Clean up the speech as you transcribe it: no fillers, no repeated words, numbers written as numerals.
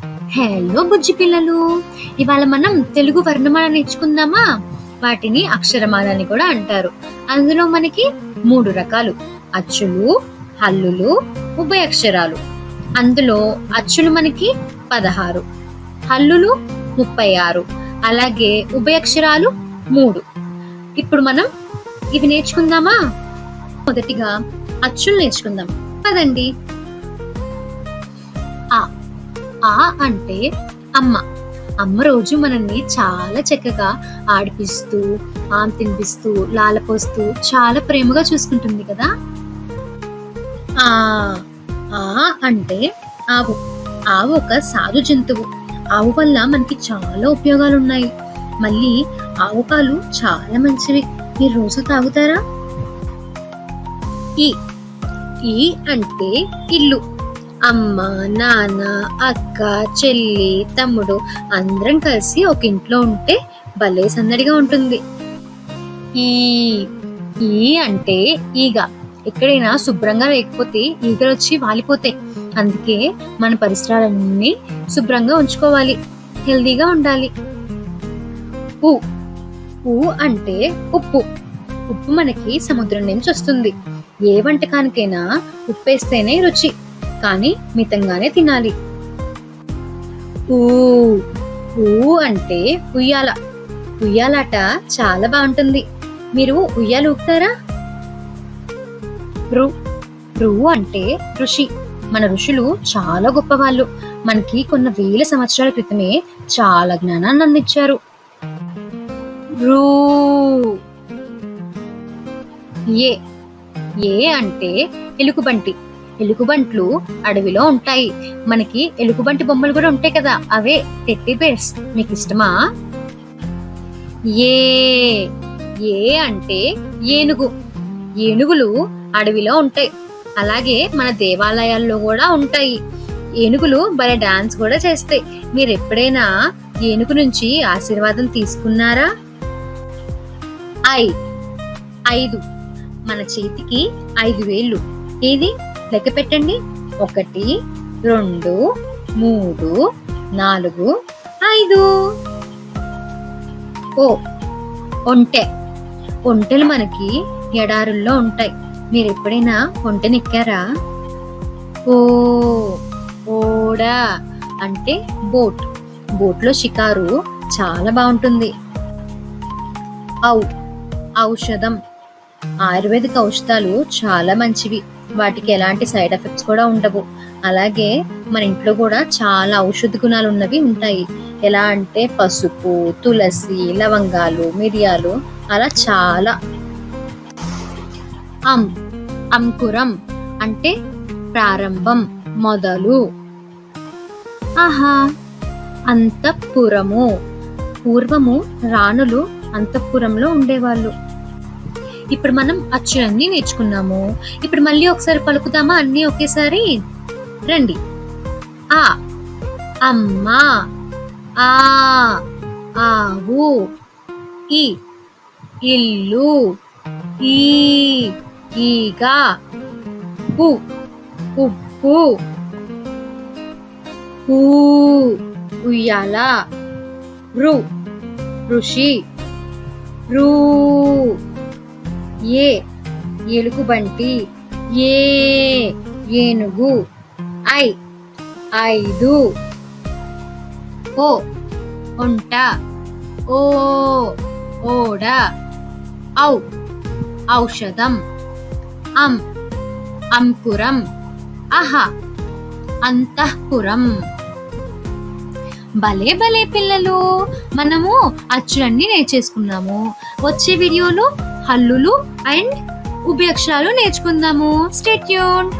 Hello బుజ్జి పిల్లలు, ఇవాళ మనం తెలుగు వర్ణమాల నేర్చుకుందామా? వాటిని అక్షరమాల అని కూడా అంటారు. అందులో మనకి 3 రకాలు: అచ్చులు, హల్లులు, ఉభయక్షరాలు. అందులో అచ్చులు మనకి 16, హల్లులు 36, అలాగే ఉభయక్షరాలు 3. ఇప్పుడు మనం ఇవి నేర్చుకుందామా? మొదటిగా అచ్చులు నేర్చుకుందాం పదండి. ఆ అంటే అమ్మ. అమ్మ రోజు మనల్ని చాలా చక్కగా ఆడిపిస్తూ, తినిపిస్తూ, లాలపోస్తూ చాలా ప్రేమగా చూసుకుంటుంది కదా. ఆ అంటే ఆవు. ఆవు ఒక సాధు జంతువు. ఆవు వల్ల మనకి చాలా ఉపయోగాలు ఉన్నాయి. మళ్ళీ ఆవు పాలు చాలా మంచివి. మీరు రోజు తాగుతారా? ఈ అంటే ఇల్లు. అమ్మ, నాన్న, అక్క, చెల్లి, తమ్ముడు అందరం కలిసి ఒక ఇంట్లో ఉంటే భలే సందడిగా ఉంటుంది. ఈ అంటే ఈగ. ఎక్కడైనా శుభ్రంగా లేకపోతే ఈగలు వచ్చి వాలిపోతాయి. అందుకే మన పరిసరాలన్నీ శుభ్రంగా ఉంచుకోవాలి, హెల్దీగా ఉండాలి. ఊ అంటే ఉప్పు. ఉప్పు మనకి సముద్రం నుంచి వస్తుంది. ఏ వంటకానికైనా ఉప్పేస్తేనే రుచి, కానీ మితంగానే తినాలి. ఊ అంటే ఉయ్యాల. ఉయ్యాలాట చాలా బాగుంటుంది. మీరు ఉయ్యాలు ఊపుతారా? రు అంటే ఋషి. మన ఋషులు చాలా గొప్పవాళ్ళు. మనకి కొన్ని వేల సంవత్సరాల క్రితమే చాలా జ్ఞానాన్ని అందించారు. ఏ అంటే ఎలుగుబంటి. ఎలుగుబంట్లు అడవిలో ఉంటాయి. మనకి ఎలుగుబంటి బొమ్మలు కూడా ఉంటాయి కదా, అవే టెడ్డీ బేర్స్. మీకు ఇష్టమా? ఏ అంటే ఏనుగు. ఏనుగులు అడవిలో ఉంటాయి. అలాగే మన దేవాలయాల్లో కూడా ఉంటాయి. ఏనుగులు భలే డాన్స్ కూడా చేస్తాయి. మీరు ఎప్పుడైనా ఏనుగు నుంచి ఆశీర్వాదం తీసుకున్నారా? 5. మన చేతికి 5 వేళ్ళు. ఏది? లెక్క పెట్టండి. 1, 2, 3, 4, 5. ఒంటె. ఒంటెలు మనకి ఎడారుల్లో ఉంటాయి. మీరు ఎప్పుడైనా ఒంటెనెక్కారా? ఓడా అంటే బోట్. బోట్లో షికారు చాలా బాగుంటుంది. ఔషధం. ఆయుర్వేదిక ఔషధాలు చాలా మంచివి. వాటికి ఎలాంటి సైడ్ ఎఫెక్ట్స్ కూడా ఉండవు. అలాగే మన ఇంట్లో కూడా చాలా ఔషధ గుణాలు ఉన్నవి ఉంటాయి. ఎలా అంటే పసుపు, తులసి, లవంగాలు, మిరియాలు, అలా చాలా. అంకురం అంటే ప్రారంభం, మొదలు. అంతఃపురము. పూర్వము రాణులు అంతఃపురంలో ఉండేవాళ్ళు. ఇప్పుడు మనం అచ్చులన్నీ నేర్చుకున్నాము. ఇప్పుడు మళ్ళీ ఒకసారి పలుకుదామా అన్నీ ఒకేసారి? రండి. ఆ అమ్మ, ఆవు, ఇల్లు, ఈగ, ఉప్పు, ఉయ్యాల, ఋషి, ఎలుగుబంటి, ఏనుగు, 5. ఒంట, ఓడ, ఔషధం, అంకురం, అంతఃపురం. భలే భలే పిల్లలు, మనము అచ్చులన్నీ నేర్చేసుకున్నాము. వచ్చే వీడియోలో హల్లులు అండ్ ఉభయక్షరాలు నేర్చుకుందాము. Stay tuned.